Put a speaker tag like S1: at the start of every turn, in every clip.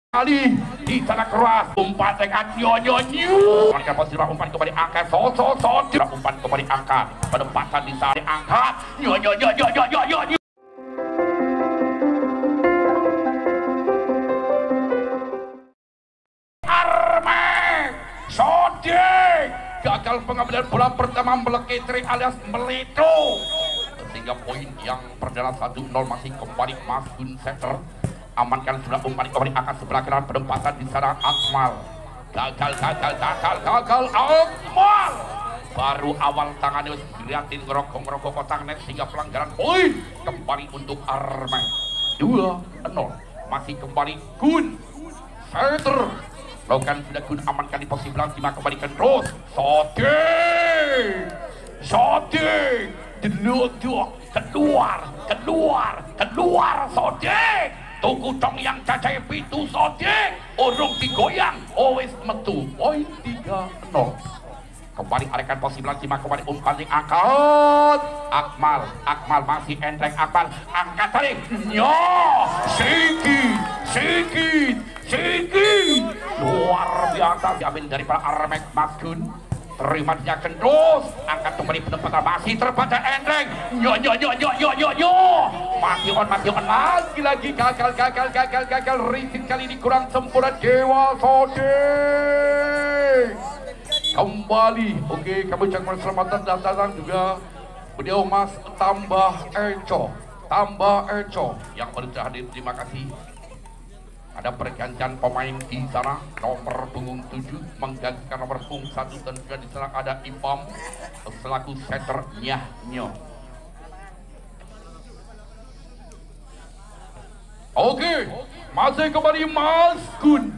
S1: kali di sana keras umpan tekan nyonyo warga posisi umpan kembali angkat umpan kembali angkat penempatan di sana angkat nyonyo Armek Sodik gagal pengambilan bola pertama meleketri alias meleto sehingga poin yang perdana 1-0 masih kembali Mas Gun Center. Amankan sudah umpan kembali akan sebelah kanan penempatan di sana Akmal gagal Akmal baru awal tangannya dilihatin ngerokok kotak net sehingga pelanggaran poin kembali untuk Armek 2-0 masih kembali Gun Center Logan sudah Gun amankan di posisi belakang Tima kembalikan terus Sodik keluar Sodik tunggu dong yang cacai pitu Sodik urung digoyang wis metu poin 3-0 kembali arekan posisi belakang Tima kembali umpan yang angkat Akmal masih enteng Akmal angkat tarik sikit luar biasa diambil dari para Armek Mas Gun terima dia terus angkat kembali penempatan masih terbaca enteng masih on lagi gagal Rizin kali ini kurang sempurna Dewa Sodik kembali oke kami ucapkan keselamatan dan datang juga beliau Mas tambah Eco yang baru hadir terima kasih. Ada pergantian pemain di sana nomor punggung 7 menggantikan nomor punggung 1 dan juga di sana ada Ipam selaku setter Nyahnyo. Oke, masih kembali Mas Gun.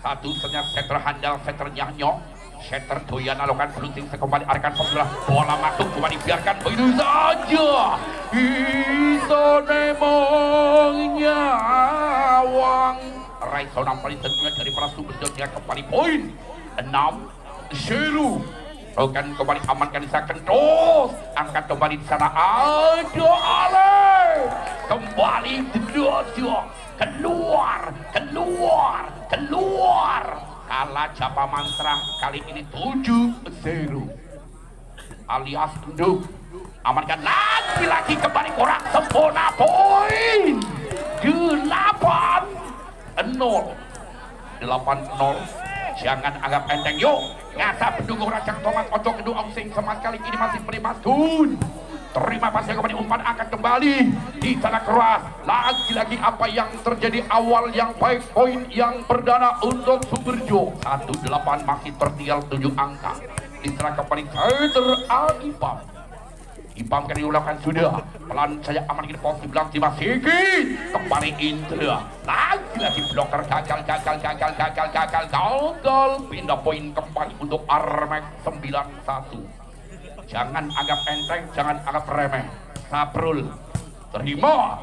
S1: Satu ternyata setter handal setter Nyahnyo. Setter doyan alokan berunting sekembali arekan sebelah bola masuk cuma dibiarkan begitu saja. Bisa nemong nyawang. Raiso nampaknya tentunya dari para sumber dia kembali poin 6-0 Logan kembali amankan di sana terus angkat kembali di sana ada Ale kembali keluar kalah Japa Mantra kali ini 7-0 alias Nduk amankan lagi kembali kurang sempurna poin 8-0 jangan anggap enteng yuk ngasa pendukung Rajak Tomat Ojo kedua Angsing sama kali ini masih beri Mas Gun terima kasih kembali umpan akan kembali di sana keras lagi-lagi apa yang terjadi awal yang baik poin yang perdana untuk Sumberjo 18 masih tertinggal 7 angka di sana kembali Kader Ipam Ipam kan diulangkan sudah pelan saya aman di posisi belakang Tima Sigit kembali Indra lagi bloker gagal pindah poin kembali untuk Armek 9-1 jangan anggap enteng jangan anggap remeh Saprul terima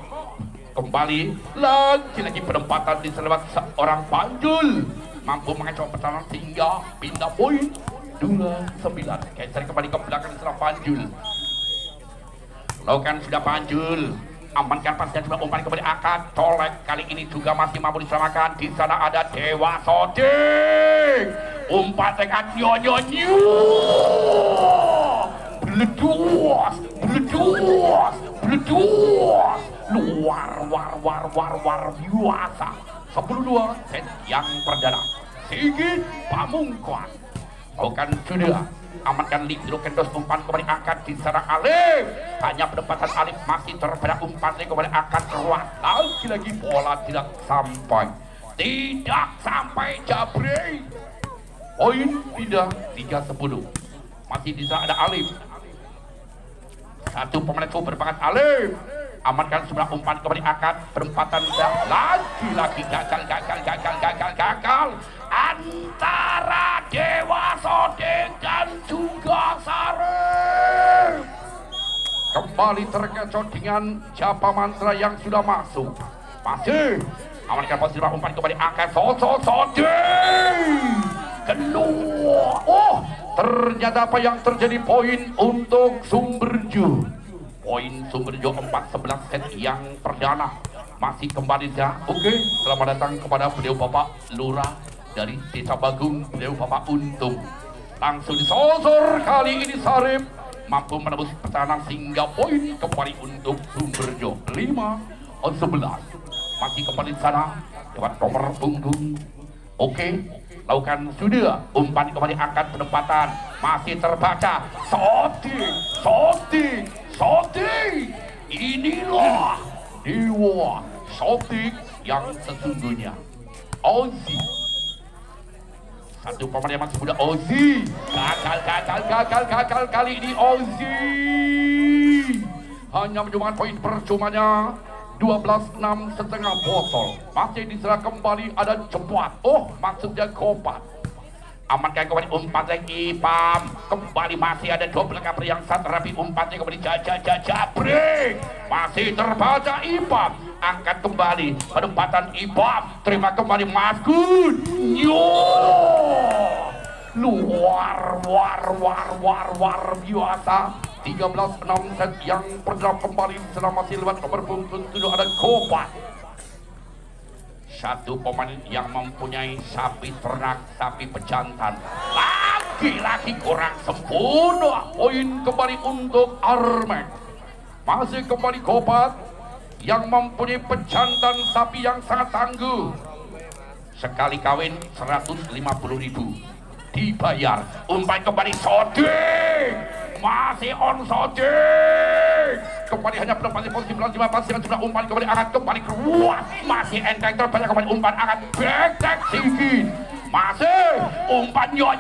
S1: kembali lagi penempatan di selewat seorang Panjul mampu mengecoh pertahanan sehingga pindah poin 2-9 geser kembali ke belakang setelah Panjul Logan sudah Panjul amankan pas dan juga umpan kembali akad colek kali ini juga masih mampu diselamatkan di sana ada Dewa Sodik umpan tekan nyonyo beledos luar biasa 10-2 set yang perdana Sigit Pamungkas Logan sudah amankan Libro Kendos umpan kembali angkat di sana Alif hanya penempatan Alif masih terpada umpannya kembali angkat keluar lagi bola tidak sampai Jabri poin pindah 3-10 masih di sana ada Alif satu pemain berbakat Alif amankan sebelah umpan kembali angkat penempatan lagi gagal antara Dewa Sodik dan juga Sarif kembali terkecoh dengan Japa Mantra yang sudah masuk masih amankan posisi umpan kembali angkat Sodik keluar ternyata apa yang terjadi poin untuk Sumberjo poin Sumberjo 4-11 set yang perdana masih kembali ya. Oke, selamat datang kepada beliau Bapak Lurah dari Desa Bagung, beliau Bapak Untung. Langsung disosor kali ini Sarip mampu menembus pertahanan sehingga poin kembali untuk Sumberjo 5-11. Masih kembali di sana lewat nomor punggung. Oke, lakukan sudah umpan kembali angkat penempatan masih terbaca. Sotik. Inilah dewa Sotik yang sesungguhnya. Ozzy, satu pemain yang masih muda. Ozzy gagal kali ini. Ozzy hanya menyumbangkan poin percumanya 12-6 setengah botol. Masih diserah kembali ada cepat. Oh, maksudnya Kopat. Amankan kembali umpan lagi Ipam. Kembali masih ada dua belakang yang sangat rapi. Umpannya kembali Jabrik. Masih terbaca Ipam. Angkat kembali penempatan Ipam. Terima kembali Masgun. Luar biasa. 13-6 set yang bergerak kembali selama masih lewat nomor punggung 7 ada Kopat. Satu pemain yang mempunyai sapi ternak, sapi pejantan. Lagi-lagi kurang sempurna. Poin kembali untuk Armek. Masih kembali Kopat yang mempunyai pejantan sapi yang sangat tangguh. Sekali kawin 150.000 dibayar. Umpan kembali Sodik. Masih on Sodik. Kembali hanya penempatan posisi 15 dengan jumlah umpan kembali angkat kembali keluar. Masih enteng terbanyak kembali umpan angkat betek sedikit. Masih umpan yo.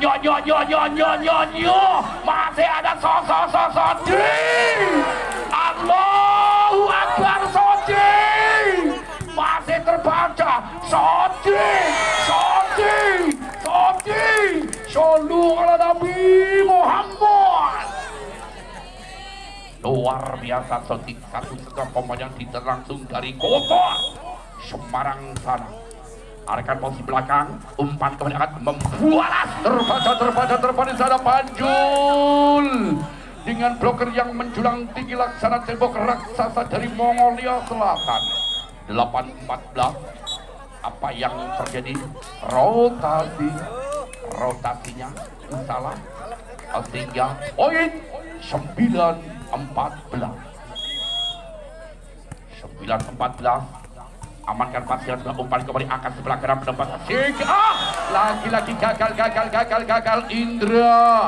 S1: Masih ada Sodik. Allahu Akbar Sodik. Masih terbaca Sodik. Shollu ala Nabi Muhammad. Luar biasa Sodik, satu setengah pemain yang langsung dari kota Semarang sana. Arahkan posisi belakang, umpan kembali akan membualas. Terbaca di sana Panjul dengan bloker yang menjulang tinggi laksana tembok raksasa dari Mongolia Selatan. 8-14. Apa yang terjadi? Rotasinya salah sehingga poin 9-14. Amankan pasir umpan kembali akan sebelah kanan pendapat lagi-lagi gagal. Indra.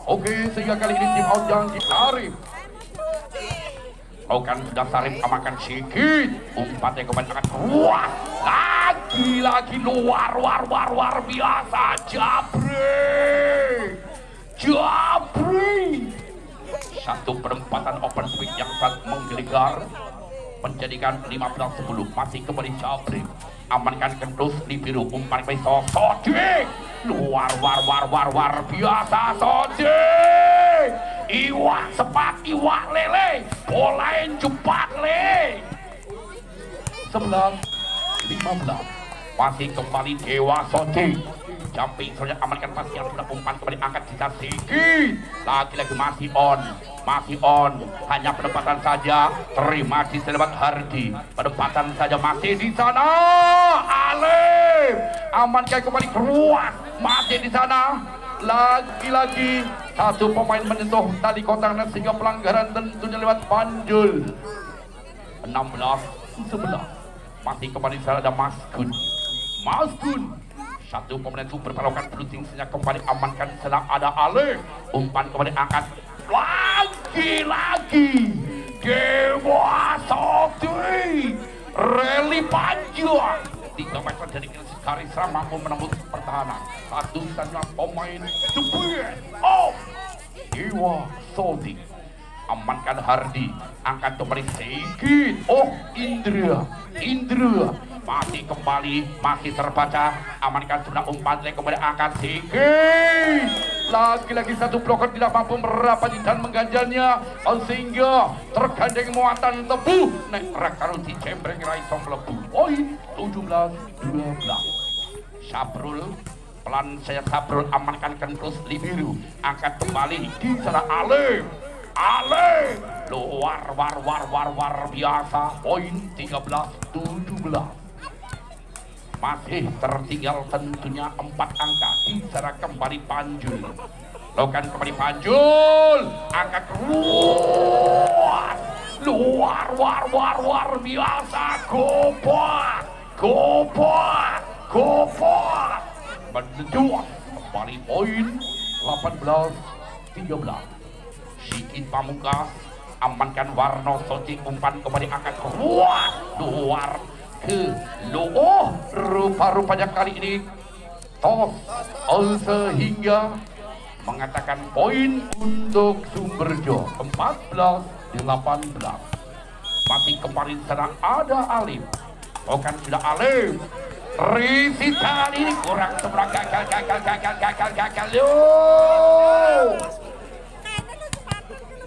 S1: Oke, sehingga kali ini tim out yang ditarik. Lakukan sudah Sarip, amankan sedikit. Umpannya kembali akan kuat. Lagi-lagi luar biasa. Jabri. Satu penempatan open speed yang sangat menggelegar menjadikan 15-10. Masih kembali Jabri. Amankan kendus di biru. Umpan kembali Sodik. Luar biasa Sodik. Iwak sepat, iwak lele. Bolain cepat le. 11-15. Masih kembali Dewa Sodik. Jumping saja amankan pasti yang sudah umpan kembali angkat sisa sedikit. Lagi-lagi masih on. Hanya penempatan saja. Terima di selebat Hardi. Penempatan saja masih di sana. Alif amankan kembali keluar. Masih di sana. Lagi-lagi satu pemain menyentuh tali kotak sehingga pelanggaran tentunya lewat Panjul. 16-11. Masih kembali di sana ada Masgun. Satu pemain super perokan penting sejak kembali amankan sedang ada Ale. Umpan kembali angkat. Lagi-lagi Dewa Sodik. Rally panjang. 3 meter dari Karisra mampu menembus pertahanan. Satu-satunya pemain jebret. Dewa Sodik. Amankan Hardi. Angkat kembali sedikit. Indra. Masih kembali, masih terbaca. Amankan sudah umpan kembali angkat sedikit. Lagi-lagi satu bloker tidak mampu merapat dan mengganjalnya sehingga tergandeng muatan tebu. Nek rakaru di cembreng raiso melebu. Poin 17-12. Sabrul pelan saya Sabrul amankan kendus di biru. Angkat kembali di sana Ale luar biasa. Poin 13-17. Masih tertinggal tentunya 4 angka. Di sana kembali Panjul. Lakukan kembali Panjul. Angkat keluar. Luar biasa. Gopat. Menduas kembali poin 18-13. Sikit Pamungkas amankan Warno Soci, umpan kembali angkat luar ke rupa-rupanya kali ini tos sehingga mengatakan poin untuk Sumberjo 14-18. Masih kemarin sedang ada Alim, bukan sudah Alim. Risi kali ini kurang seberang, gagal.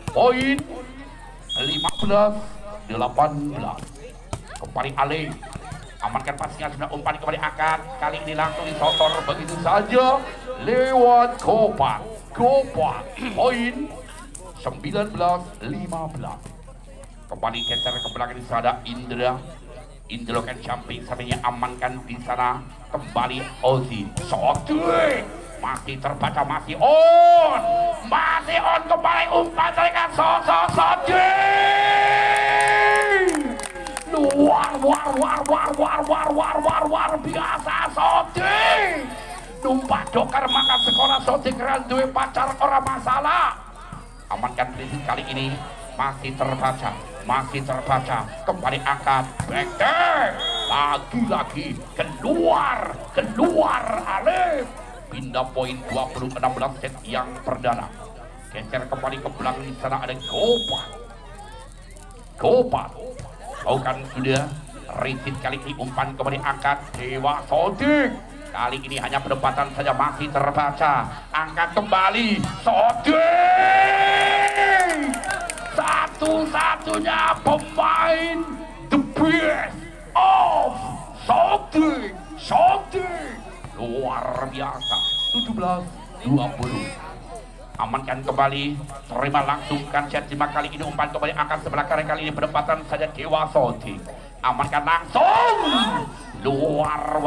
S1: Poin 15-18. Kembali Ali amankan passingnya, sudah umpan kembali angkat. Kali ini langsung disotor begitu saja lewat Gopat. Poin 19-15. Kembali geser ke belakang di sana Indra kan jumping sampingnya amankan di sana kembali Ozi. Sotik masih terbaca, masih on kembali umpan dari Sotik. Luar biasa Sotik. Numpak dokar maka sekolah Sotik randuwe pacar orang masalah. Amankan prinsip kali ini masih terbaca kembali angkat backdoor lagi keluar Alif. Pindah poin 20-16 set yang perdana. Geser kembali ke belakang di sana ada Gopat. Bukan sudah Risit kali ini umpan kembali angkat Dewa Sodik. Kali ini hanya perdebatan saja masih terbaca. Angkat kembali Sodik. Satu-satunya pemain the best of Sodik. Luar biasa. 17-20. Amankan kembali, terima langsung kan Syatima kali ini umpan kembali angkat sebelah kanan, kali ini berdepatan saja Dewa Sodik. Amankan langsung. Luar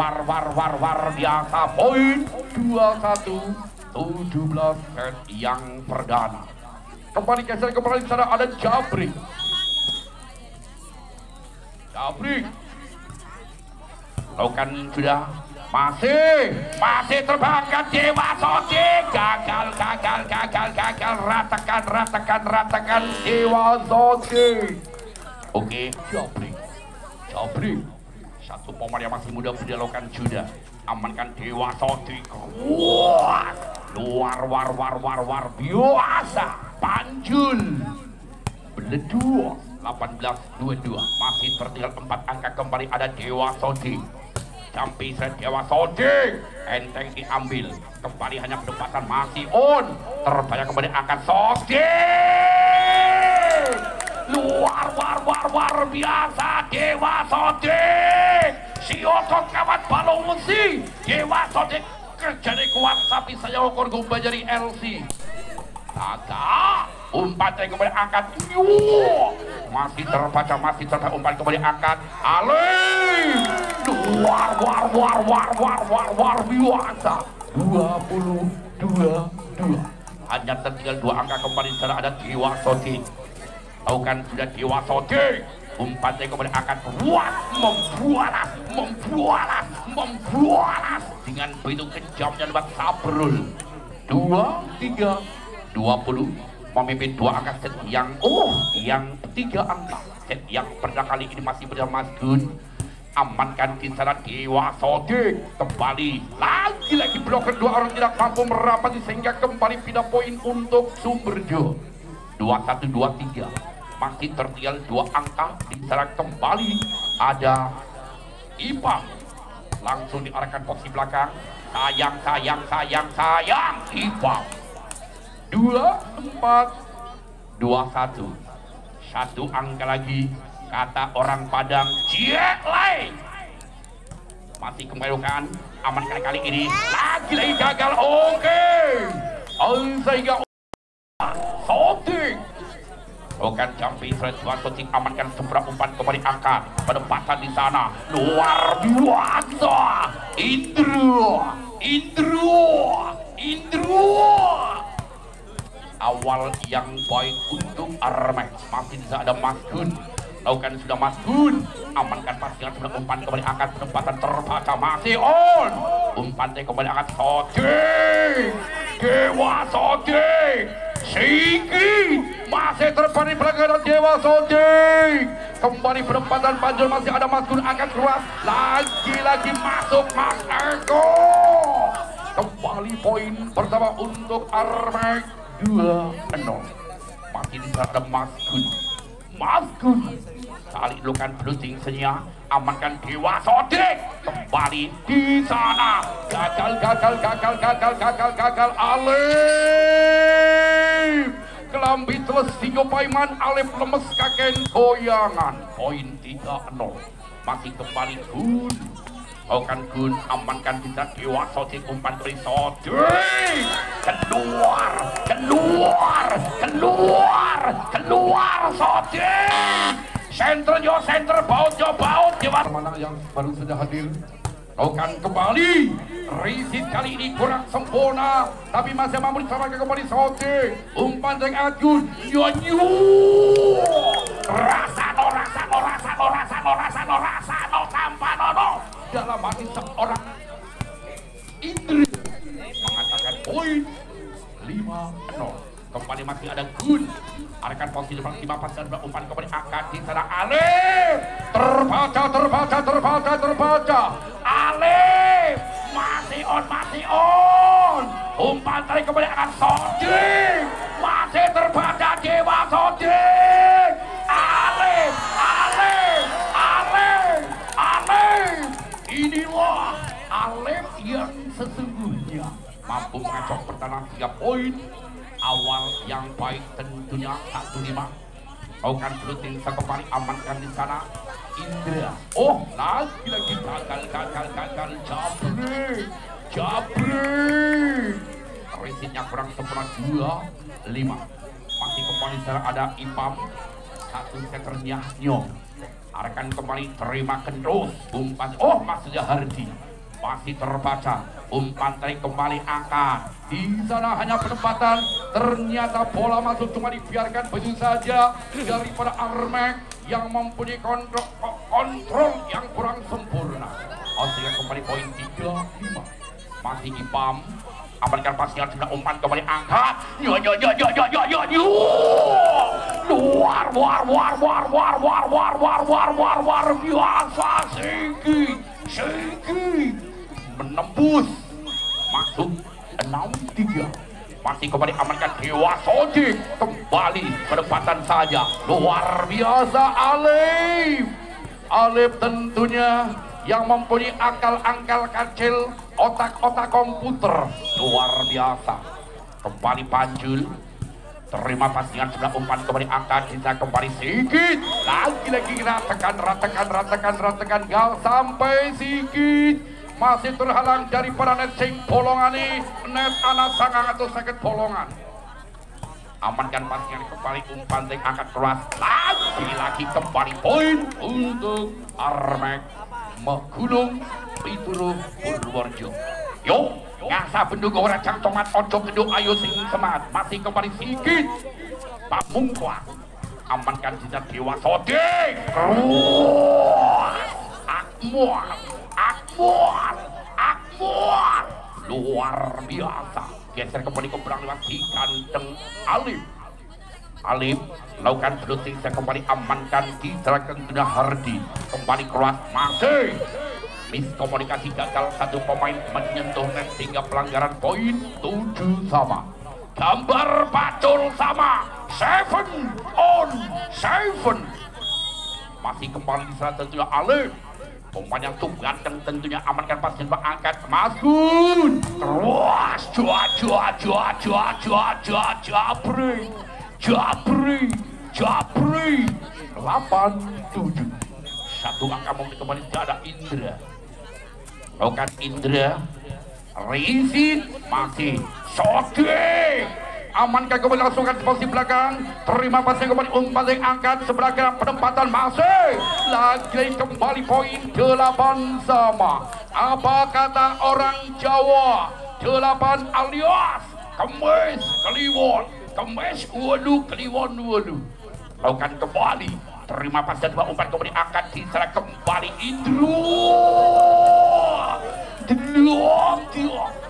S1: biasa. Poin 21-17 set yang perdana. Kembali geser kembali di sana ada Jabrik. Lakukan sudah masih terbangkan Dewa Sodik. Gagal. Ratakan Dewa Sodik. Oke, Jabrik. Satu pemain yang masih muda dilakukan juga. Amankan Dewa Sodik. Luar biasa. Panjul Beledua 18-22. Masih tertinggal 4 angka, kembali ada Dewa Sodik. Sampai Dewa Sodik enteng diambil, kembali hanya perdebatan masih on. Terbanyak kembali angkat Sodik. Luar biasa Dewa Sodik. Si otot kawat balong besi. Dewa Sodik kerjanya kuat, tapi saya ukur gumba jadi LC. Agak umpan kembali angkat. Masih terbaca umpan kembali angkat. Ali luar biasa. 22-2. Hanya tertinggal 2 angka, kembali sana ada Dewa Sodik. Tahu kan sudah Dewa Sodik. Umpan kembali angkat. Membualas dengan begitu kejamnya lebat Sabrul. 23-20 memimpin 2 angka set yang 3 angka. Set yang perdana kali ini masih bersama Mas Gun. Amankan di sana Dewa Sodik. Kembali lagi bloker 2 orang tidak mampu merapat sehingga kembali pindah poin untuk Sumberjo. 21-23. Masih tertinggal 2 angka. Di sana kembali ada Ipang. Langsung diarahkan posisi belakang. Sayang Ipang. 24-21. 1 angka lagi, kata orang Padang Jet lain. Masih kembalikan, amankan kali ini lagi gagal. Oke. Sehingga Sodik Bukan jampi Suatu Ting amankan seberang umpan kembali angkat penempatan di sana luar biasa. Indro awal yang baik untuk Armek. Masih bisa ada Mas Gun. Lakukan sudah Mas Gun. Amankan pastikan seberang umpan kembali angkat penempatan terbaca masih on. Umpan kembali angkat Soting. Dewa Soting. Singgi masih terpani pelanggaran Dewa Soting. Kembali penempatan Panjul masih ada Mas Gun angkat keluar. Lagi-lagi masuk Mas Eko. Kembali poin pertama untuk Armek 2-0. Masih di sana ada Mas Gun. Mas Gun kali lukan bluding senya amankan Dewa Soting. Kembali di sana gagal Alif kelambi terus singo Paiman. Alif lemes kaken goyangan. Poin 3-0. Masih kembali Gun. Bukan Gun amankan bisa Dewa Soting umpan dari Soting. Keluar Soting. Center baut Dewa mana yang baru saja hadir. Bukan kembali Risit kali ini kurang sempurna tapi masih mampu disamakan kembali Soting. Umpan dari Agun Nyonyu Rasano tanpa nono dalam hati seorang Indri mengatakan poin 5-0. Kembali masih ada Gun. Arahkan posisi depan 5 pas dan umpan kembali angkat di sana Alif. Terbaca. Alif masih on. Umpan tarik kembali akan Soting. Masih terbaca Dewa Soting. Alif. Inilah Alif yang sesungguhnya mampu mengacok pertahanan 3 poin. Awal yang baik tentunya 1-5. Bukan Bluting kembali amankan di sana Indra. Oh lagi gagal Jabri. Resitnya kurang sempurna 2-5. Masih kembali di sana ada Ipam. Satu seternya Nyong. Arahkan kembali terima terus umpan. Oh maksudnya Hardi masih terbaca. Umpan tarik kembali angkat. Di sana hanya penempatan. Ternyata bola masuk cuma dibiarkan begitu saja daripada Armek yang mempunyai kontrol yang kurang sempurna. Sehingga kembali poin 3-5. Masih Ipam. Amankan pastinya sudah umpan kembali angkat. Luar biasa Singgi menembus masuk 6-3. Masih kembali amankan Dewa Soting. Kembali penempatan saja luar biasa Alif tentunya yang mempunyai akal kecil, otak komputer luar biasa. Kembali Panjul terima pastikan sebelah umpan kembali angkat bisa kembali sedikit lagi ratakan gal sampai sedikit masih terhalang daripada net sing bolongan ini net anak sangang atau sakit bolongan. Amankan pastikan kembali umpan yang angkat keras lagi kembali poin untuk Armek Gunung Pituru Purworejo. Yo ngasa pendukung racang tomat ojo kedua ayo sing semangat masih kembali sedikit Pak Mungkwa amankan sisa Dewa Soting. Akmuar luar biasa geser kembali ke belakang lewat di kanteng Alif lakukan Bluting kembali amankan di seragam sudah Hardi kembali keluar masih miskomunikasi gagal satu pemain menyentuh net sehingga pelanggaran poin 7 sama. Gambar pacul sama 7-on-7. Masih kembali di sana tentunya Alif. Pemain yang tuh ganteng tentunya amankan pas dan angkat Mas Gun. Terus Jabri 8-7. Satu angka mau kembali ada Indra. Bukan Indra Risit masih Soting amankan kembali langsungkan posisi belakang, terima pasnya kembali umpan yang angkat sebelah kanan, penempatan masih lagi kembali poin 8 sama. Apa kata orang Jawa? 8 alias kemis kliwon, kemis walu kliwon walu. Lakukan kembali, terima pasnya dua umpan kembali angkat diserang kembali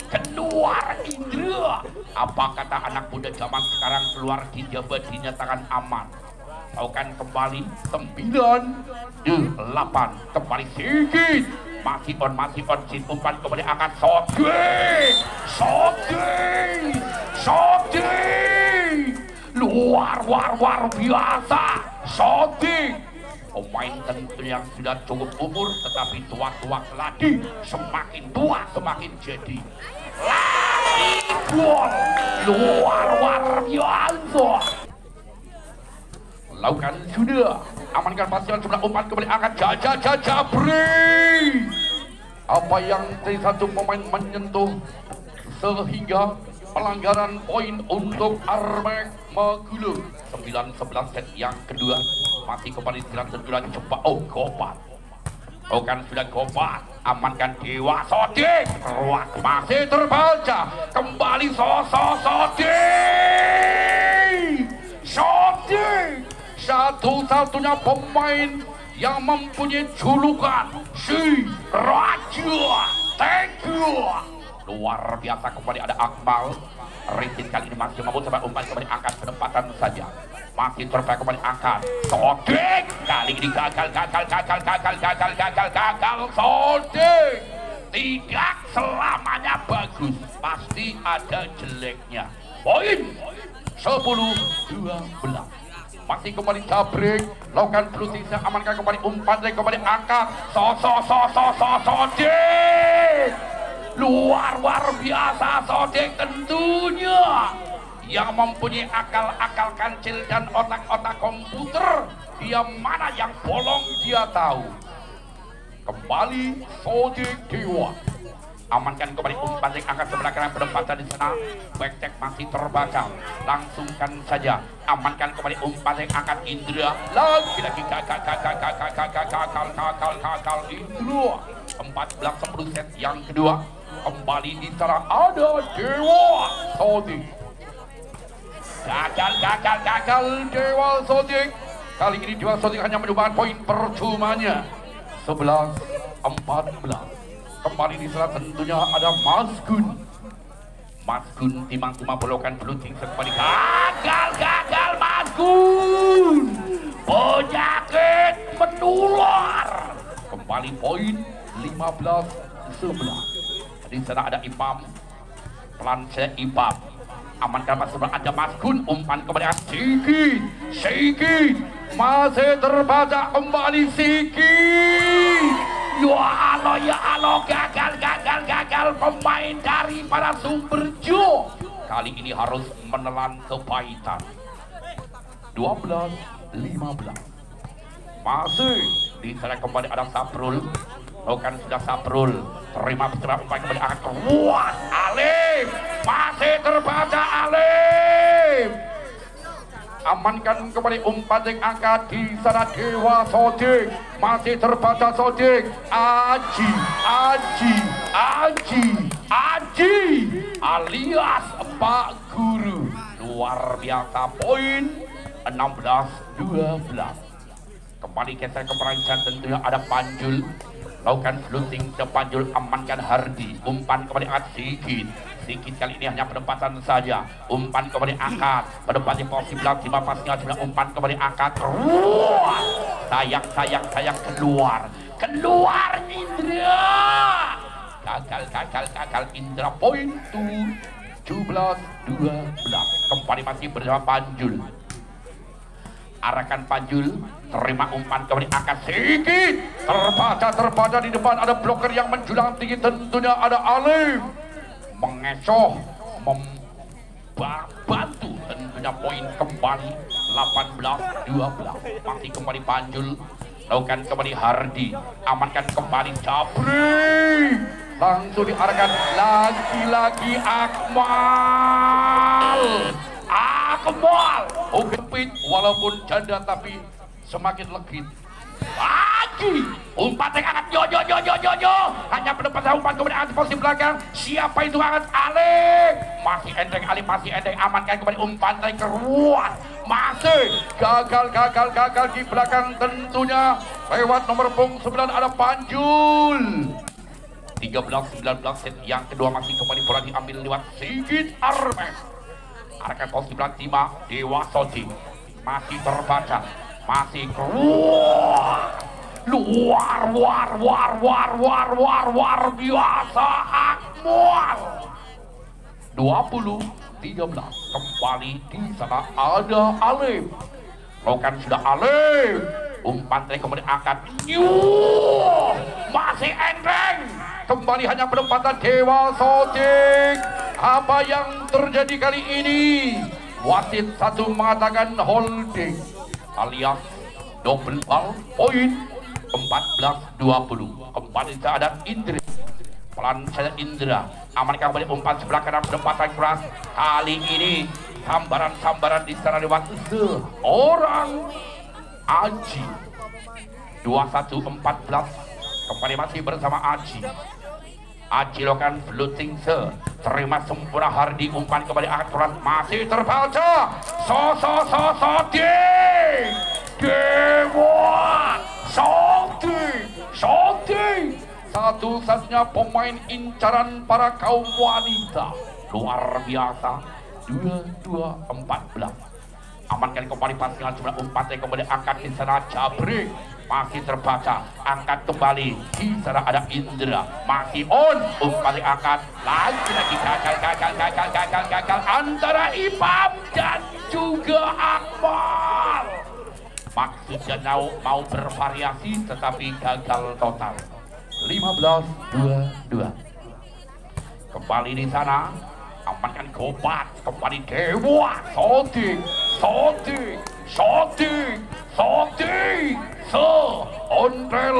S1: keluar Indra. Apa kata anak muda zaman sekarang, keluar dijabat dinyatakan aman. Lakukan kembali 9-8 kembali sedikit masih on sin umpan kembali angkat Sodik luar biasa. Sodik pemain tentu yang sudah cukup umur tetapi tua-tua lagi, semakin tua semakin jadi lagi gol luar biasa. Lakukan sudah, amankan pastikan sebelah umpan kembali angkat Jabri. Apa yang dari satu pemain menyentuh sehingga pelanggaran poin untuk Armek Magulo. 9-11 set yang kedua masih kembali 9-9 coba Gopat. Lakukan sudah Gopat, amankan Dewa Sodik, ruang masih terbaca kembali Sodik satu-satunya pemain yang mempunyai julukan si Raja Tengku. Luar biasa kembali ada Akmal. Rizin kali ini masih mampu sampai umpan kembali angkat penempatan saja. Masih terbaik kembali angkat. Sodik kali ini gagal Sodik. Tidak selamanya bagus, pasti ada jeleknya. Poin 10-12. Masih kembali Jabrik, lakukan berusaha amankan kembali umpan dan kembali angkat Sodik. Luar biasa Sodik tentunya yang mempunyai akal-akal kancil dan otak-otak komputer. Dia mana yang bolong dia tahu. Kembali Sodik Dewa, amankan kembali umpan yang angkat sebelah kanan penempatan di sana. Backcheck masih terbakar, langsungkan saja amankan kembali umpan yang angkat Indra. Lagi gagal Indra. 14-10 set yang kedua kembali di sana ada Dewa Sodik. Gagal Dewa Sodik. Kali ini Dewa Sodik hanya menyumbangkan poin percumanya 11-14. Kembali di sana tentunya ada Mas Gun timang-timang belokan beluncing kembali gagal Mas Gun. Penyakit menular. Kembali poin 15-11. Di sana ada Ipam, Planse Ipam. Amankan Mas Gun, ada Mas Gun, umpan kembali Sigit. Masih terbaca kembali Sigit. Ya Allah, gagal pemain dari para Sumberjo. Kali ini harus menelan kepahitan. 12-15. Masih di sana kembali ada Sabrul. Lakukan sudah Sabrul. Terima beberapa umpan kembali akan kuat. Alim masih terbaca Alim. Amankan kembali umpan yang angkat di sana Dewa Sodik. Masih terbaca Sodik. Aji alias Pak Guru. Luar biasa poin 16-12. Kembali geser ke perancan tentunya ada Panjul. Lakukan blunting ke Panjul, amankan Hardi. Umpan kembali angkat Sigit kali ini hanya penempatan saja. Umpan kembali angkat, menempati posisi belakang pasnya sudah umpan kembali angkat. Sayang keluar Indra. Gagal Indra. Poin 17-12. Kembali masih bersama Panjul. Arahkan Panjul, terima umpan kembali angkat Sigit. Terbaca di depan ada bloker yang menjulang tinggi tentunya ada Alim. Mengecoh, membantu tentunya poin kembali 18-12. Masih kembali Panjul, lakukan kembali Hardi, amankan kembali Jabri. Langsung diarahkan lagi-lagi Akmal. Akmal. Oke, walaupun janda tapi semakin legit. Lagi umpan yang angkat yo hanya mendapat umpan kemudian angkat posisi belakang. Siapa itu angkat? Alif masih endeng, Alif masih endeng, amankan kembali umpan yang keluar, masih gagal di belakang tentunya lewat nomor punggung 9 ada Panjul. 13-19 set yang kedua masih kembali bola diambil lewat Sigit Armes. Arahkan posisi belakang Tima Dewa Soji masih terbaca, masih keluar, luar biasa Akmal. 20-13 kembali di sana ada Alif. Lokan sudah Alif, umpan tadi kemudian angkat, masih enteng, kembali hanya penempatan Dewa Sotik. Apa yang terjadi kali ini? Wasit satu mengatakan holding alias double ball, poin 14-20. Kembali ada Indra, pelan saja Indra amankan kembali umpan sebelah kanan penempatan keras. Kali ini sambaran di sana lewat orang Aji. 21-14 kembali masih bersama Aji. Aji lakukan floating terima sempurna Hardi, umpan kembali angkat keras masih terbaca. Dewa Sotik satu-satunya pemain incaran para kaum wanita, luar biasa. 22-14 amankan kembali pasangan jumlah umpan yang kembali angkat di sana Jabrik masih terbaca, angkat kembali di sana ada Indra masih on, umpan angkat lagi gagal antara Imam dan juga Akmal. Maksudnya mau bervariasi tetapi gagal total. 15-22 kembali di sana amankan Gobat kembali Dewa Sotik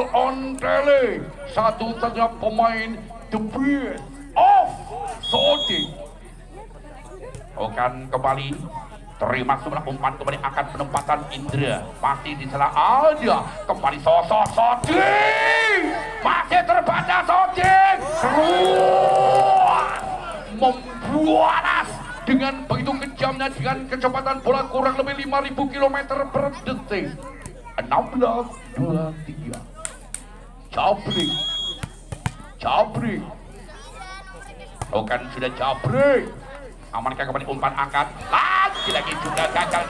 S1: ontele satu-satunya pemain the best of Sotik. Okan kembali terima sebelah umpan kembali akan penempatan Indra masih di sana ada kembali Sotik masih terbaca Sotik membuanas dengan begitu kejamnya dengan kecepatan bola kurang lebih 5.000 km per detik. 16-23 Jabrik Okan sudah Jabrik amankan kembali umpan angkat lagi juga gagal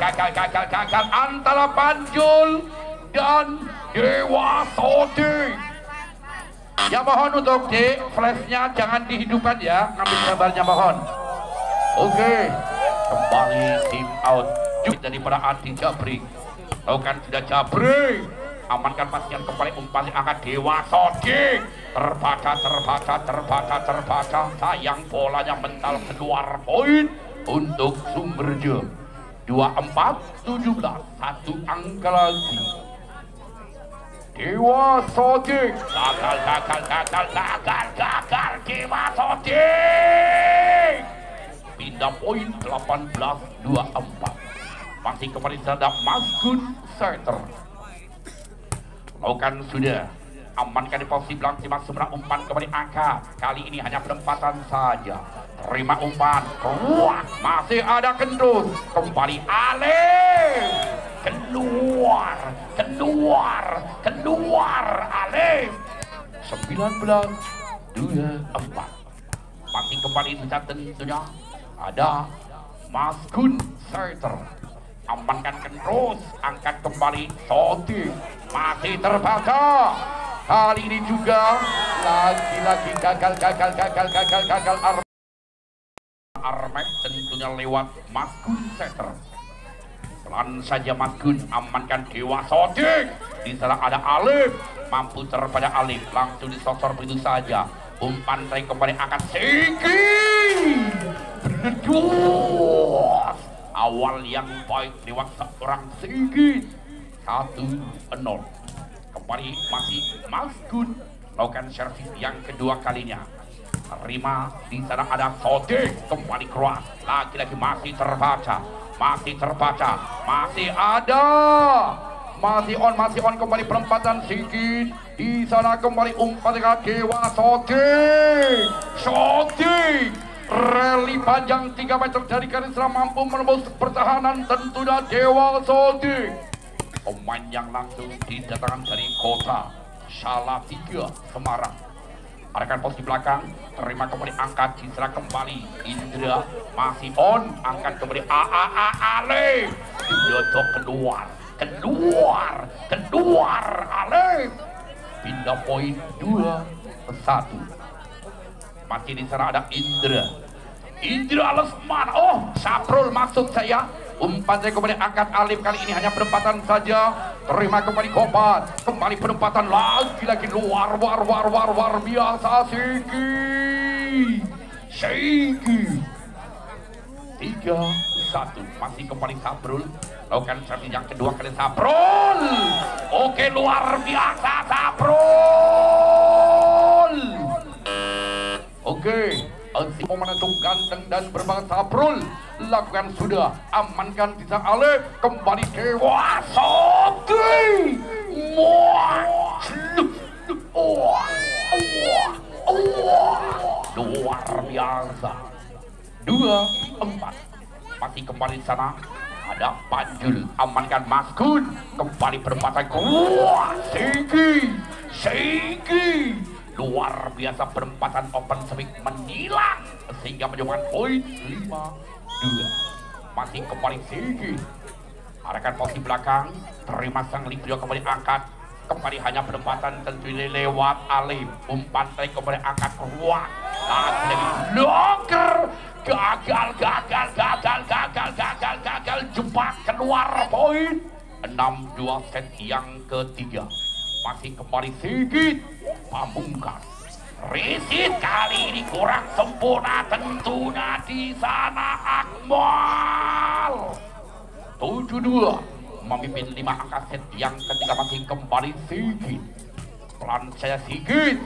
S1: antara Panjul dan Dewa Sotik. Ya mohon untuk di flashnya jangan dihidupkan ya, ngambil gambarnya mohon. Oke, kembali tim out juga daripada Adi Jabrik. Lakukan sudah Jabrik, amankan pastian kembali umpan angkat Dewa Sotik. Terbaca, sayang bolanya mental keluar, poin untuk Sumberjo. 24-17 satu angka lagi. Dewa Sotik gagal Dewa Sotik pindah poin 18-24 masih kembali terhadap Masgun Serter. Lakukan sudah amankan di posisi belakang Simak seberang umpan kembali angkat, kali ini hanya penempatan saja. Terima umpan keluar masih ada Kendus kembali Alif keluar Alif 19-24 masih kembali bisa tentunya ada Masgun Serter amankan Kendus angkat kembali Sotik masih terbaca. Kali ini juga lagi-lagi gagal Armek tentunya lewat Masgun Serter. Pelan saja Masgun amankan Dewa Sotik. Di sana ada Alif, mampu terpada Alif langsung disosor begitu saja. Umpan tadi kembali akan Siki. Berdua. Awal yang baik lewat seorang Siki. 1-0. Kembali masih Masgun lakukan servis yang kedua kalinya. Terima di sana ada Sotik kembali keras lagi-lagi masih terbaca masih terbaca, masih ada, masih on kembali perempatan sedikit. Di sana kembali umpan dengan Dewa Sodik. Rally panjang 3 meter dari garis serang mampu menembus pertahanan tentunya Dewa Sodik. Pemain yang langsung didatangkan dari kota Salatiga, Semarang. Arahkan posisi belakang, terima kembali angkat, diserang kembali Indra, masih on, angkat kembali Alif, didodok keluar Alif, pindah poin 2-1. Masih di sana ada Indra Lesman, oh Saprul maksud saya. Umpan saya kembali angkat Alif, kali ini hanya perempatan saja. Terima kembali Kopat, kembali perempatan lagi luar biasa. Sigi 3-1, masih kembali Saprul. Lakukan servis yang kedua kali Saprul. Oke, luar biasa Saprul. Oke, aksi momentum ganteng dan berbakat Saprul lakukan sudah, amankan bisa Alif, kembali Dewa Sodik. Luar biasa. 2-4, masih kembali di sana ada Panjul, amankan Maskun, kembali perempatan kuat Sigi. Luar biasa perempatan open speed menilang sehingga menyumbangkan poin 5-2. Masih kembali Sigi. Arahkan posisi belakang, terima sang Librio kembali angkat, kembali hanya perempatan tentunya lewat Alif. Umpan tadi kembali angkat kuat. Lagi blocker, gagal jebak keluar poin 6-2 set yang ketiga. Masih kembali Sigit Pamungkas. Risit kali ini kurang sempurna tentunya di sana Akmal. 7-2 memimpin 5 angka set yang ketiga. Masih kembali Sigit. Pelan saya Sigit.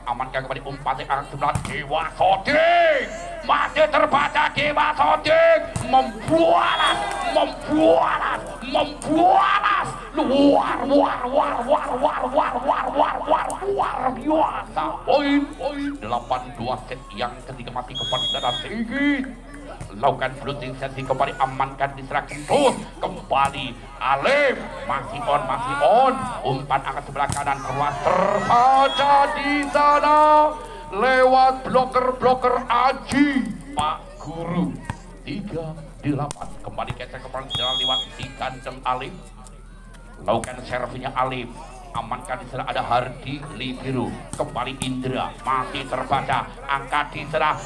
S1: Amankan kembali umpan arah sebelah Dewa Sodik. Masih terbaca Dewa Sodik. Membualas. Luar biasa. Poin 8-2 set yang ketiga. Masih kembali dari Sigit. Lakukan shooting sesi kembali, amankan diserahkan terus kembali Alif, masih on, umpan angkat sebelah kanan keluar terbaca di sana lewat bloker Aji Pak Guru. 3-8 kembali geser kembali jalan lewat si ganteng Alif. Lakukan servinya Alif, amankan di sana ada Hardi Libiru, kembali Indra, masih terbaca, angkat di sana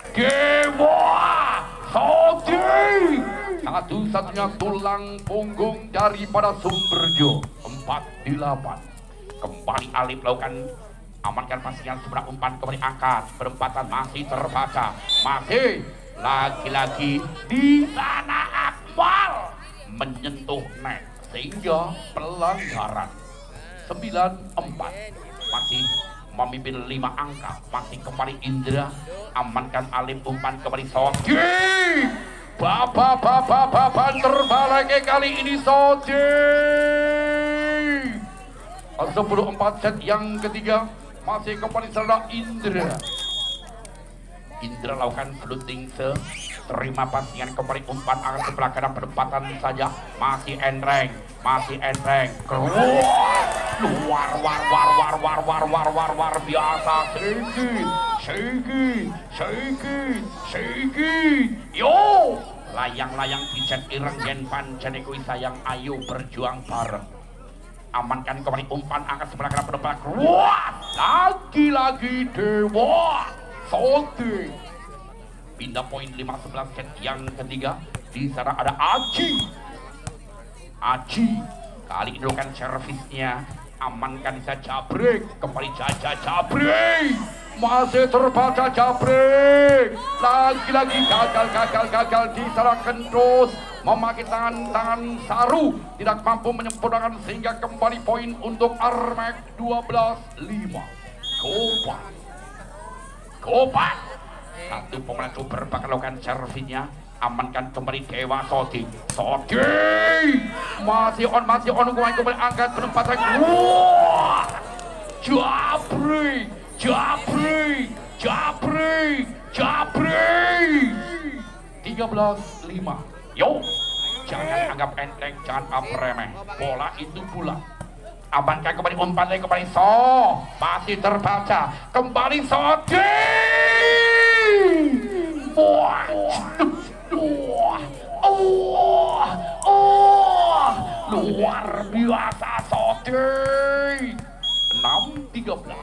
S1: Dewa Sodik. Satu-satunya tulang punggung daripada Sumberjo. 4-8 kembali Alif lakukan, amankan pastinya sebelah umpan kembali angkat, perempatan masih terbaca, masih lagi-lagi di sana Akmal menyentuh net sehingga pelanggaran. 9-4 masih memimpin 5 angka. Masih kembali Indra, amankan Alif, umpan kembali Sodik. Bapak terbalik kali ini Sodik. 10-4 set yang ketiga. Masih kembali serta Indra lakukan floating terima pastian kembali umpan angkat sebelah kanan perempatan saja. Masih enreng keluar luar biasa. Sigit yo layang pijet ireng yen pancen iku sayang ayo berjuang bareng. Amankan kembali umpan angkat sebelah kanan perempatan kuat lagi Dewa Sodik. Pindah poin 5-11 set yang ketiga. Di sana ada Aji. Kali ini lakukan servisnya, amankan bisa Jabrek, kembali Jabrek. Masih terbaca Jabrek. Lagi gagal diserahkan terus. Memakai tangan Saru tidak mampu menyempurnakan sehingga kembali poin untuk Armek 12-5. Kopat satu pemain super bakal lakukan servisnya, amankan kembali Dewa Sodi. Masih on kembali angkat penempatan. Wah, Japri 13-5. Yo, jangan anggap enteng, jangan anggap remeh. Bola itu bulat. Amankan kembali umpan lagi kembali masih terbaca kembali Sodi. Luar biasa Sodi. 6-13.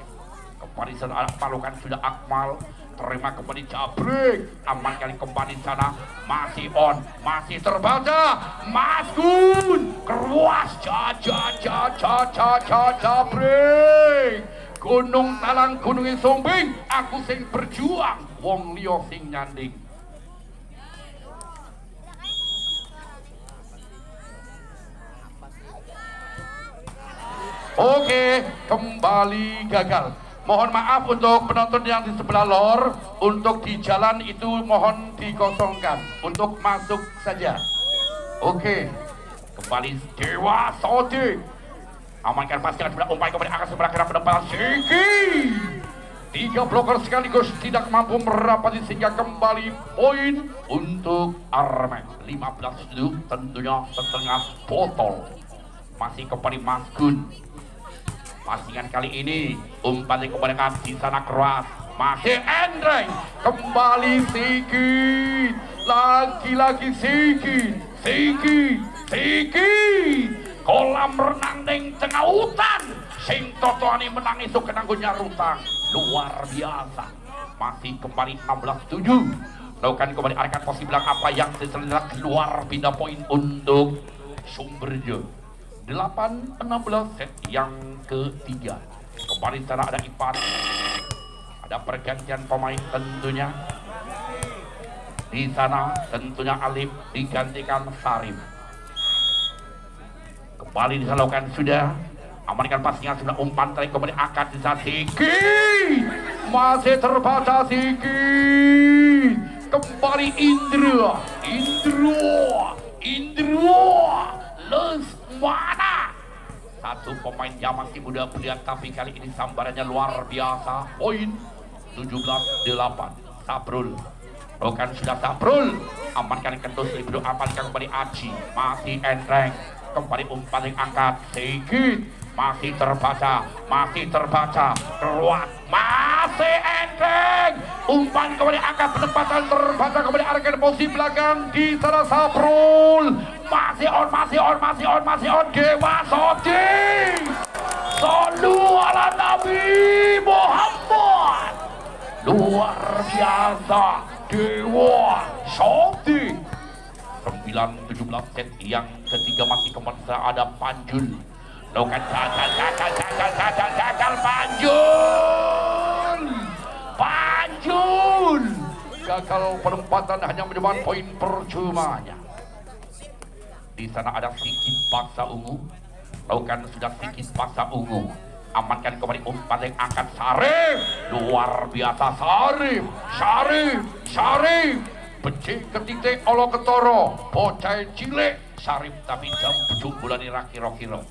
S1: Kembali sana Palukan sudah Akmal, terima kembali Jabrik, amankan kembali sana, masih on, masih terbaca Mas Gun, keruas Jabrik. Gunung Talang Gunung Sumbing, aku sing berjuang, wong liya sing nyanding. Oke, kembali gagal. Mohon maaf untuk penonton yang di sebelah lor, untuk di jalan itu mohon dikosongkan, untuk masuk saja. Oke, kembali Dewa Sodi. Amankan pastikan sebelah umpan kembali akan sebelah kira penempatan Siki. 3 bloker sekaligus tidak mampu merapati sehingga kembali poin untuk Armen. 15 itu tentunya setengah botol. Masih kembali Mas Gun. Pastikan kali ini umpan kembali di sana keras, masih Endreng kembali Siki, lagi-lagi Siki, kolam renang ning tengah hutan, sing totoani menang itu kena nyarutang, luar biasa. Masih kembali 16-7. Lakukan kembali arahkan posisi bilang apa yang diselenggarakan keluar, pindah poin untuk Sumberjo. 8-16 set yang ketiga. Kembali sana ada Ipan, ada pergantian pemain tentunya. Di sana tentunya Alif digantikan Sarif. Kembali disalurkan sudah, amankan pastinya sudah umpan tarik kembali akad di Siki, masih terbaca Siki. Kembali Indra Lesmana. Satu pemain yang masih muda belia, tapi kali ini sambarannya luar biasa. Poin 17-8. Sabrul. Bukan sudah Sabrul. Amankan kendus Ibnu, amankan kembali Aji. Masih Endreng. Kembali umpan yang angkat sedikit. Masih terbaca. Keluar. Masih Endreng. Umpan kembali angkat penempatan terbaca kembali arahkan posisi belakang di sana Sabrul. Masih on Dewa Sodi. Sallu ala Nabi Muhammad. Luar biasa Dewa Sodi. 9-17 set yang ketiga masih kembali ada Panjul. Lakukan gagal Panjul. Gagal penempatan hanya menyebabkan poin percumanya. Di sana ada Sikit Paksa Ungu. Lakukan sudah Sikit Paksa Ungu. Amankan kembali umpan yang angkat Sarif. Luar biasa Sarif. Becik ketitik olo ketoro. Bocah cilik Sarif tapi jam bujuk bulan ini kira-kira.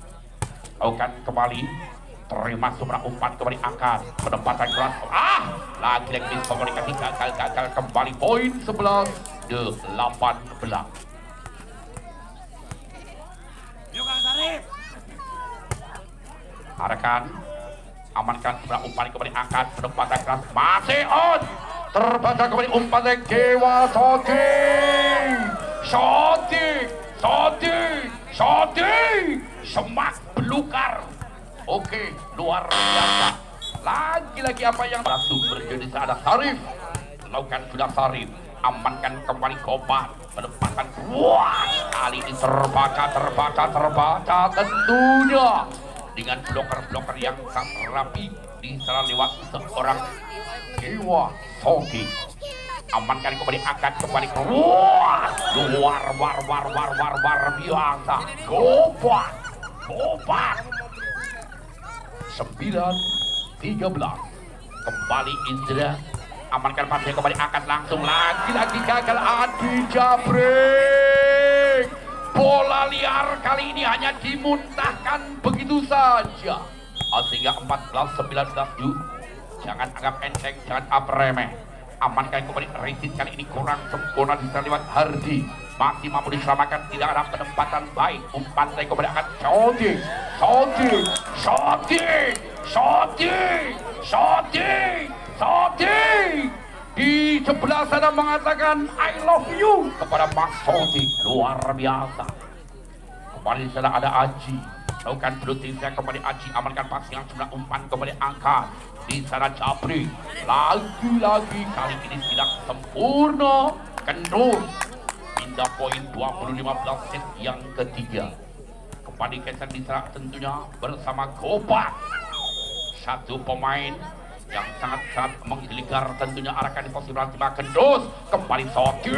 S1: Lakukan kembali. Terima semua umpan kembali angkat. Penempatan keras. Lagi-lagi komunikasi gagal kembali poin 11-18. Arahkan, amankan sebelah umpan kembali angkat, penempatan keras masih on, terbaca kembali umpan dari Dewa Sodi, semak belukar. Oke, luar biasa. Lagi-lagi apa yang Sumber jadi ada Sarif. Lakukan sudah Sarif, amankan kembali Kobar. Penempatan kuat kali ini terbaca tentunya dengan bloker-bloker yang sangat rapi di sana lewat seorang Dewa Sodi. Amankan kembali angkat kembali keluar luar biasa Kobar 9-13. Kembali Indra, amankan pasnya kembali angkat langsung lagi gagal dijabrik. Bola liar kali ini hanya dimuntahkan begitu saja. Sehingga 14-19 yuk. Jangan anggap enteng, jangan remeh. Amankan kembali Resid kali ini kurang sempurna bisa lewat Hardi. Masih mampu diselamatkan, tidak ada penempatan baik. Umpan saya kembali akan Sodi. Di sebelah sana mengatakan I love you kepada Mas Sodi. Luar biasa. Kembali di sana ada Aji. Lakukan blue saya kembali Aji. Amankan passing jumlah umpan kembali angkat. Di sana Japri. Lagi-lagi kali ini tidak sempurna. Kendor. Pindah poin 20-15 set yang ketiga. Kembali kesan di sana tentunya bersama Gopat. Satu pemain yang sangat-sangat menggeligar tentunya arahkan di posisi Rantima Gendus. Kembali Sodi.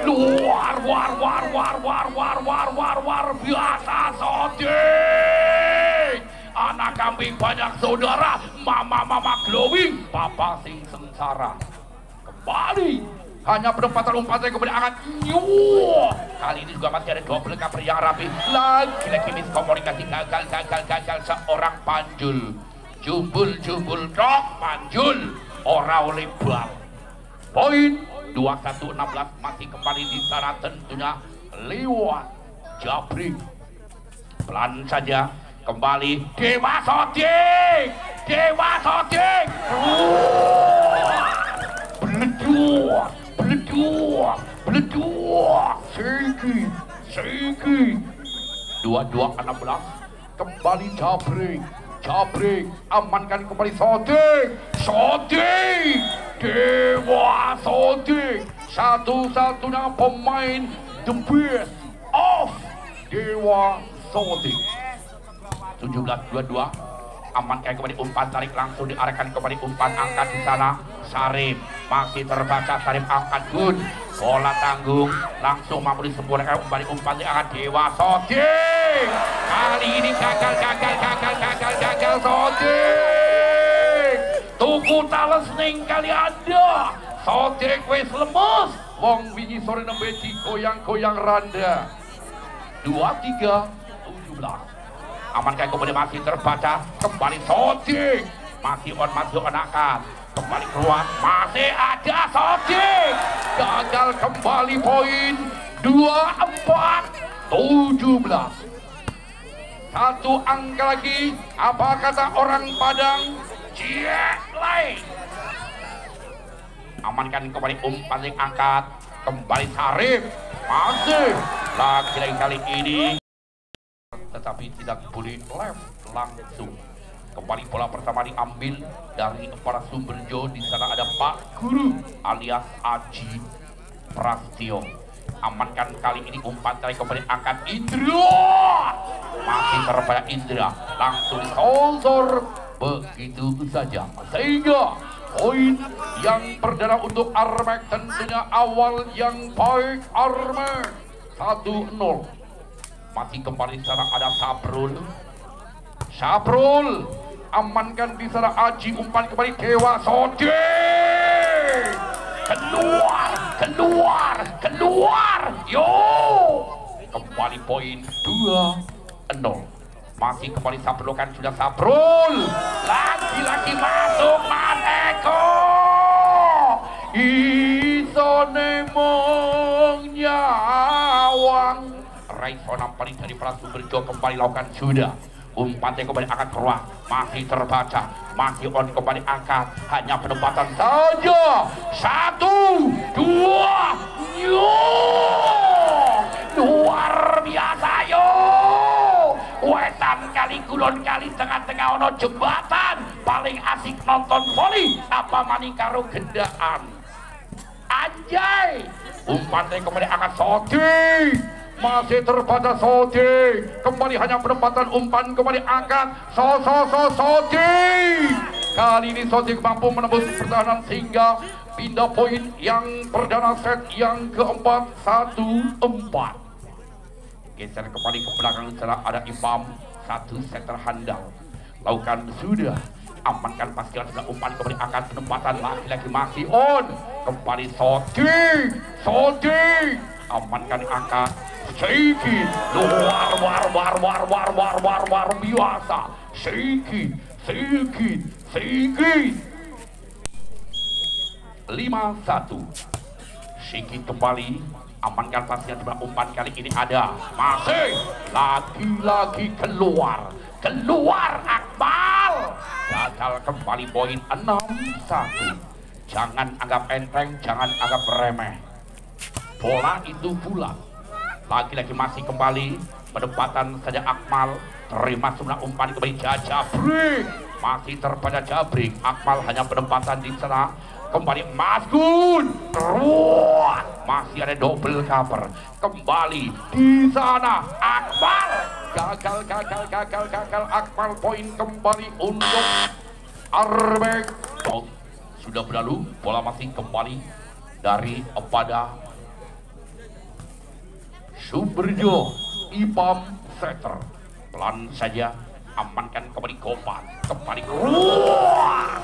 S1: Luar biasa Sodi. Anak kambing banyak saudara, mama glowing, papa sing sengsara. Kembali hanya penempatan umpan saya kemudian angkat. Kali ini juga masih ada dua pelengkap yang rapi. Lagi-lagi miskomunikasi gagal seorang Panjul. Jumbul dok Panjul ora oleh bal. Poin 21-16 masih kembali di sana tentunya lewat Jabrik. Pelan saja kembali Dewa Sodi. Beledua Segi 22-16 kembali Jabrik amankan kembali Sodi. Dewa Sodi satu-satunya pemain the best of Dewa Sodi. 17-22 amankan kembali umpan tarik langsung diarahkan kembali umpan angkat di sana. Sarip masih terbaca, Sarip angkat Gun, bola tanggung langsung mampu disempurnakan kembali umpan diangkat Dewa Sodi. Kali ini gagal Sodi. Tuku tales ning kali ada Sodi wis lemes. Wong wingi sore nembe goyang-goyang randa. 23-17 amankan kembali masih terbaca kembali Sodi. Masih on akan kembali keluar, masih ada Sodi. Gagal kembali poin 24-17. Satu angka lagi, apa kata orang Padang? Jelai. Amankan kembali umpan yang angkat, kembali Sarip, masih lagi kali ini, tetapi tidak boleh left langsung. Kembali bola pertama diambil dari para Sumberjo. Di sana ada Pak Guru alias Aji Prastio. Amankan kali ini umpan tarik kembali angkat Indra. Masih terbaca Indra langsung disosor begitu saja. Sehingga poin yang perdana untuk Armek tentunya awal yang baik Armek 1-0. Masih kembali di sana ada Sabrul amankan di sana Aji umpan kembali Dewa Sodi. Keluar yo kembali poin 2-0. masih kembali Sabrul kan sudah Sabrul lagi-lagi masuk Mas Eko isone mong nyawang Raiso nampani dari Prasumberjo kembali lakukan sudah umpannya kembali angkat keluar, masih terbaca, masih on kembali angkat, hanya penempatan saja. 1, 2, luar biasa yo. Wetan kali kulon kali tengah-tengah ono jembatan, paling asik nonton voli apa maning karo gendaan. Anjay, umpannya kembali angkat Sodi. Masih terbaca Sodi, kembali hanya penempatan umpan kembali angkat Sodi. Kali ini Sodi mampu menembus pertahanan sehingga pindah poin yang perdana set yang keempat 1-4. Geser kembali ke belakang setelah ada Imam, satu set terhandal. Lakukan sudah amankan pasti sudah umpan kembali akan penempatan lagi-lagi masih on kembali Sodi amankan angka sedikit luar biasa sedikit 5-1 sedikit kembali amankan pastinya coba umpan kali ini ada masih lagi-lagi keluar Akmal gagal kembali poin 6-1 jangan anggap enteng jangan anggap remeh bola itu bulat lagi-lagi masih kembali penempatan saja Akmal terima semua umpan kembali Jabrik masih terpada Jabrik Akmal hanya penempatan di sana kembali Masgun masih ada double cover kembali di sana Akmal gagal Akmal poin kembali untuk Arbek sudah berlalu bola masih kembali dari pada Suberjo Ipam Setter pelan saja amankan kembali Gopan kembali luar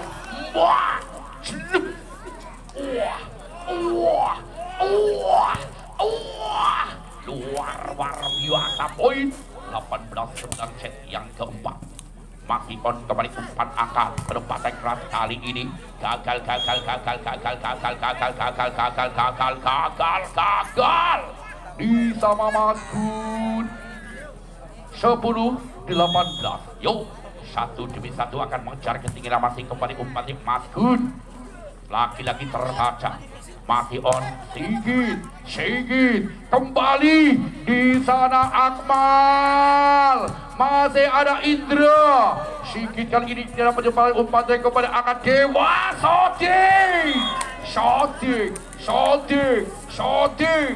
S1: biasa poin 18-9 set yang keempat masih on kembali umpan akal penempatan keras kali ini gagal di sama Masgun 10-18 yuk 1-1 akan mengejar ketinggian masih kembali umpan Masgun lagi-lagi terbaca masih on Sigit kembali di sana Akmal masih ada Indra Sigit kali ini tidak menjemput umpan kepada akan Dewa shooting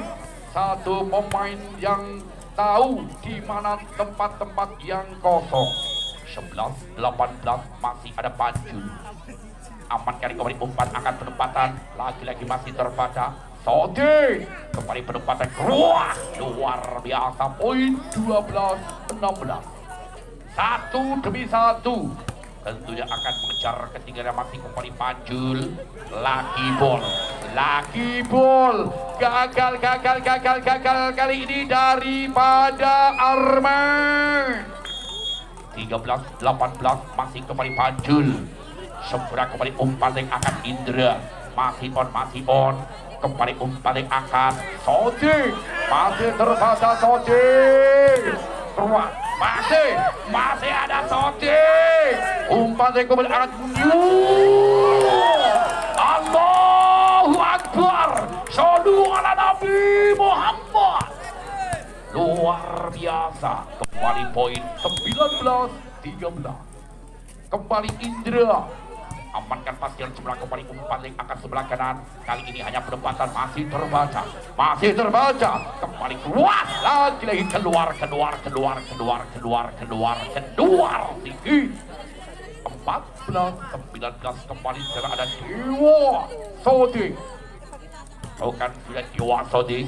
S1: satu pemain yang tahu di mana tempat-tempat yang kosong 11-18 masih ada Panjul amankan kembali umpan akan penempatan lagi-lagi masih terbaca Sodi kembali penempatan luar biasa poin 12-16 1-1 tentunya akan mengejar ketinggalan masih kembali Panjul lagi bol gagal kali ini daripada Arman 13-18 masih kembali Panjul seberang kembali umpan yang akan Indra masih on kembali umpan yang akan Sodi masih terbaca Sodi keluar masih ada Sodi umpan yang kembali akan Allahu Akbar sallu ala Nabi Muhammad luar biasa kembali poin 19-13 kembali Indra amankan pastian sebelah kembali umpan yang akan sebelah kanan kali ini hanya penempatan masih terbaca kembali keluar lagi keluar tinggi 14-19 kembali sekarang ada Dewa Sodi bukan sudah Dewa Sodi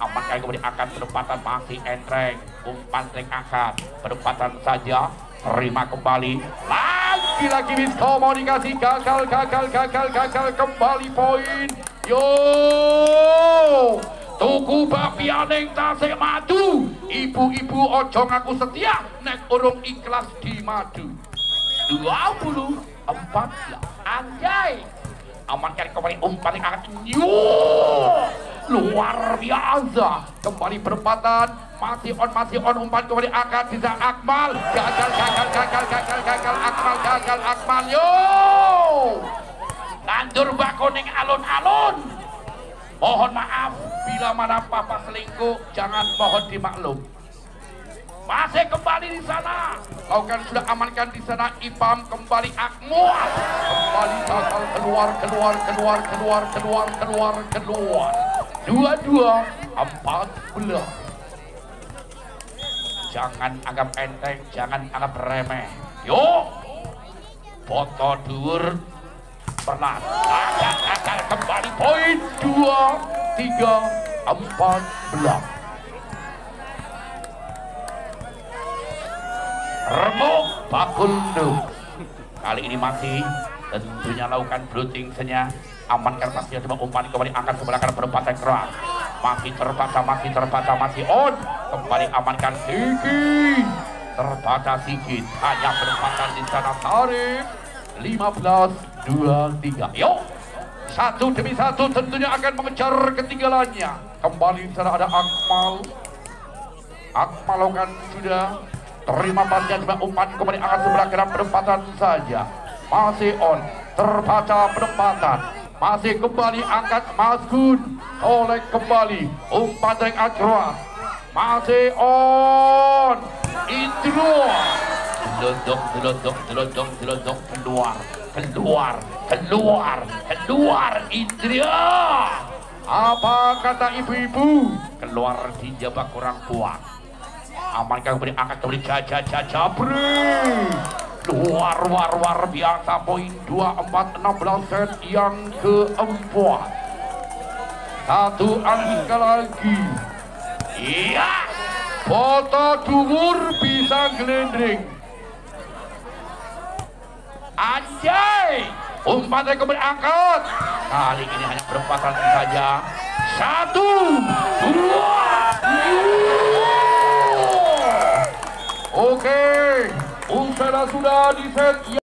S1: amankan kembali akan penempatan masih entreng umpan yang akan penempatan saja terima kembali lagi miskomunikasi gagal kembali poin yo tuku babi aneng tasik madu ibu-ibu ojo ngaku setia nek urung ikhlas di madu 20-14 anjay amankan kembali umpan yang akan luar biasa kembali penempatan masih on umpan kembali akan bisa Akmal gagal Akmal yo nandur bakoning alun-alun mohon maaf bila mana papa selingkuh jangan mohon dimaklum masih kembali di sana lakukan sudah amankan di sana Ipam kembali Akmal kembali gagal keluar 22-14 jangan anggap enteng, jangan anggap remeh. Yuk, foto dur pelan. Gagal kembali poin 2-3-14. Remuk bakul nu. Kali ini masih tentunya lakukan blocking saja. Amankan pastinya coba umpan kembali angkat sebelah kanan perempatan keras. Masih terbaca, masih on. Kembali amankan sedikit. Terbaca sedikit. Hanya perempatan di sana tarik. 15-23. Yuk. Satu demi satu tentunya akan mengejar ketinggalannya. Kembali di sana ada Akmal. Akmal lakukan sudah. Terima pasnya coba umpan kembali angkat sebelah kanan perempatan saja. Masih on. Terbaca penempatan. Masih kembali angkat Maskun. Oleh kembali umpan dari Akroat. Masih on. Indro. Delodok keluar Indria. Apa kata ibu-ibu? Keluar dijabak kurang kuat. Amankan kembali angkat kembali Jabri. Luar biasa poin 24-16 set yang keempat. Satu angka lagi. Iya. Foto Dungur bisa gelendring. Anjay. Umpan dari kembali angkat. Kali ini hanya perempatan saja. 1, 2. Oke. Usai sudah di set